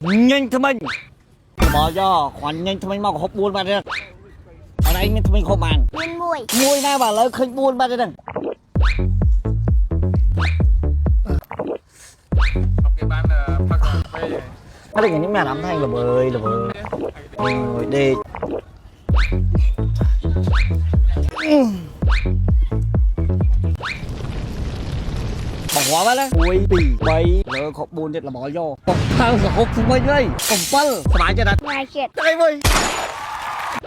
nhanh thôi mình bỏ cho khoản nhanh thôi mình mau hộp buôn ba đây ở đây mình thôi mình hộp màn mùi na bà lấy khơi buôn ba đây đừng nó đừng những mẹ làm thay là bơi rồi đi bỏ hóa vào đấy ui bì bay rồi hộp buôn nhất là bỏ vô còn thang là hộp của mình đây còn phânสบายใจนะ Mai chết ไอ้เว้ย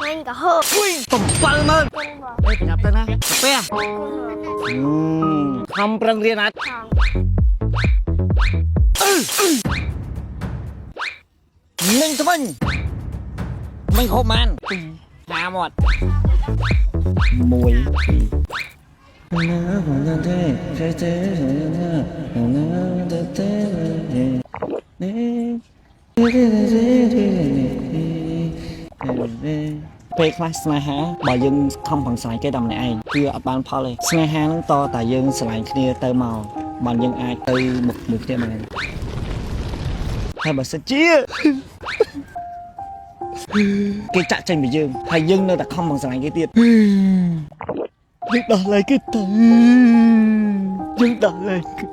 Mình cả hộp อุ้ยผมฟังมัน Con bò เฮ้ยขยับได้นะเปี้ย Con hộp ทำประเรียนนะ Thằng หนึ่งทำไมไม่ครบมันหาหมดมวยពេលខ្លះស្នេហាបើយើងខំប្រឹងស្វែងគេតែម្នាក់ឯងគឺអត់បានផលទេស្នេហានឹងតតែយើងស្រឡាញ់គ្នាទៅមកបានយើងអាចទៅមុខមួយគ្នាបានហើយបើសិនជាគេចាក់ចេញពីយើងហើយយើងនៅតែខំប្រឹងស្រឡាញ់គេទៀតយើងដោះលែងគេទៅយើងដោះលែងគេ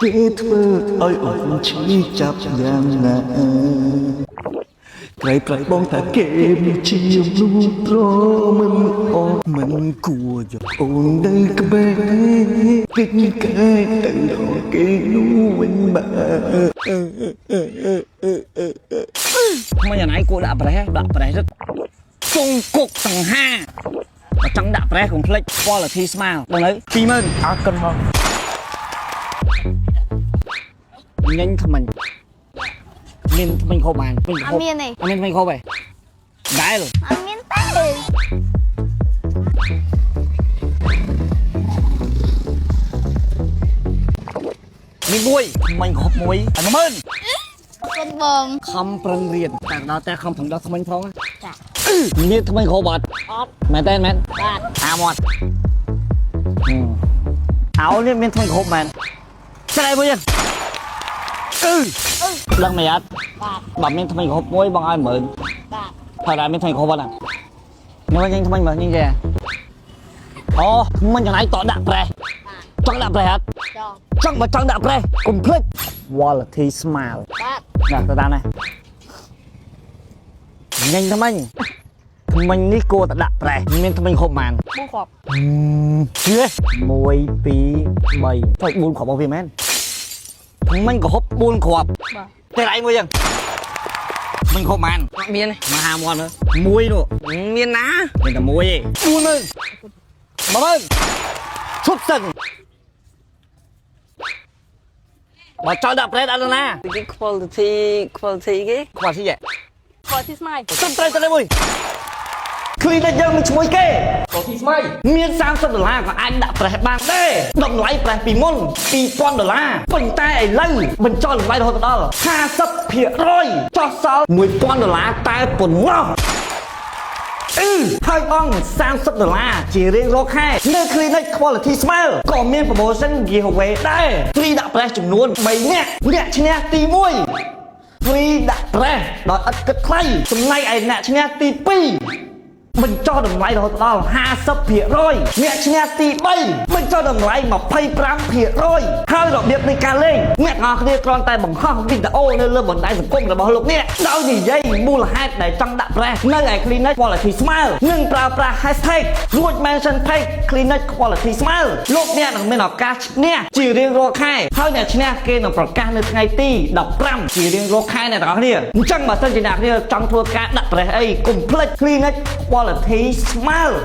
គេធ្វើឲ្យអត់ឈឺចាប់យ៉ាងណាក្រៃប្រៃបងថាគេមានជាលូត្រមិនអត់មិនគួរយកអូននៅក្បែរគិតគេទៅដល់គេនោះវិញបើមិនយ៉ាងណាគួរដាក់ប្រេះរឹកជង្គគុកសង្ហាបើចង់ដាក់ប្រេះកុំភ្លេច quality smile ដល់នៅ 20000 អរគុណមកញ៉ាញ់ថ្មិញមានថ្មិញខោបានថ្មិញខោ Ăn miên này អត់មានថ្មិញខោទេដែរល Ăn miên tay មានមួយថ្មិញខោមួយអត់មើល Con bờm ខំប្រឹងរៀនតែដល់តែខំប្រឹងដល់ថ្មិញផង Dạ មានថ្មិញខោបាត់ Ót មែនទេមែន Bạt អាមាត់អោនេះមានថ្មិញខោមែនស្រីមួយទៀតដឹងមិនអត់ Bạt បើមានថ្មិញខោមួយបងឲ្យ10000 Bạt ថាដែរមានថ្មិញខោបាត់ហ្នឹងញ៉ាំថ្មិញមើលញ៉ាំចេះអូមិនចំណាយតដាក់ប្រេះចង់ដាក់ប្រេះអត់ Cho ចង់បើចង់ដាក់ប្រេះកុំភ្លេច quality smile Bạt ណាទៅតាមនេះញ៉ាំថ្មិញនេះគួរតែដាក់ប្រេះមានថ្មិញខុបបាន Bu khọp ជឿ1 2 3ចុច4គ្រាប់របស់វាមែនថ្មិញក៏ហុប4គ្រាប់ Bạt តែឯងមួយចឹងមិនខុបបានអត់មានមហាមន់មួយនោះមានណាមានតែមួយទេ40000 10000ឈប់សិនបើចង់ដាក់ប្រេះដាក់ណា cái quality cái ខ្វះទីហ៎ Quality smile សំត្រូវទៅមួយឃ្លីនិកយើងមានឈ្មោះគេទីស្មៃមាន$30ក៏អាចដាក់ប្រេះបានដែរតម្លៃប្រេះពីមុន$2000ប៉ុន្តែឥឡូវបញ្ចុះតម្លៃរហូតដល់50%ចុះសល់$1000តែប៉ុណ្ណោះហើយបង$30ជារៀងរាល់ខែនៅ Clinic Quality Smile ក៏មាន promotion giveaway ដែរ free ដាក់ប្រេះចំនួន3នាក់អ្នកឈ្នះទី1 free ដាក់ប្រេះដោយឥតគិតថ្លៃចំណែកឯអ្នកឈ្នះទី2បញ្ចុះតម្លៃរហូតដល់50%អ្នកឈ្នះទី3បញ្ចុះតម្លៃ25%ហើយរបៀបនៃការលេងអ្នកនរគ្នាគ្រាន់តែបង្ហោះវីដេអូនៅលើបណ្ដាញសង្គមរបស់លោកអ្នកដោយនិយាយមូលហេតុដែលចង់ដាក់ប្រេះនៅឯ Clinic Quality Smile និងប្រើប្រាស់ hashtag រួច mention page Clinic Quality Smile លោកអ្នកនឹងមានឱកាសឈ្នះជារៀងរាល់ខែហើយអ្នកឈ្នះគេនឹងប្រកាសនៅថ្ងៃទី15ជារៀងរាល់ខែអ្នកទាំងអស់គ្នាអញ្ចឹងបើសិនជាអ្នកគ្នាចង់ធ្វើការដាក់ប្រេះអីកុំភ្លេច Clinic Quality Smile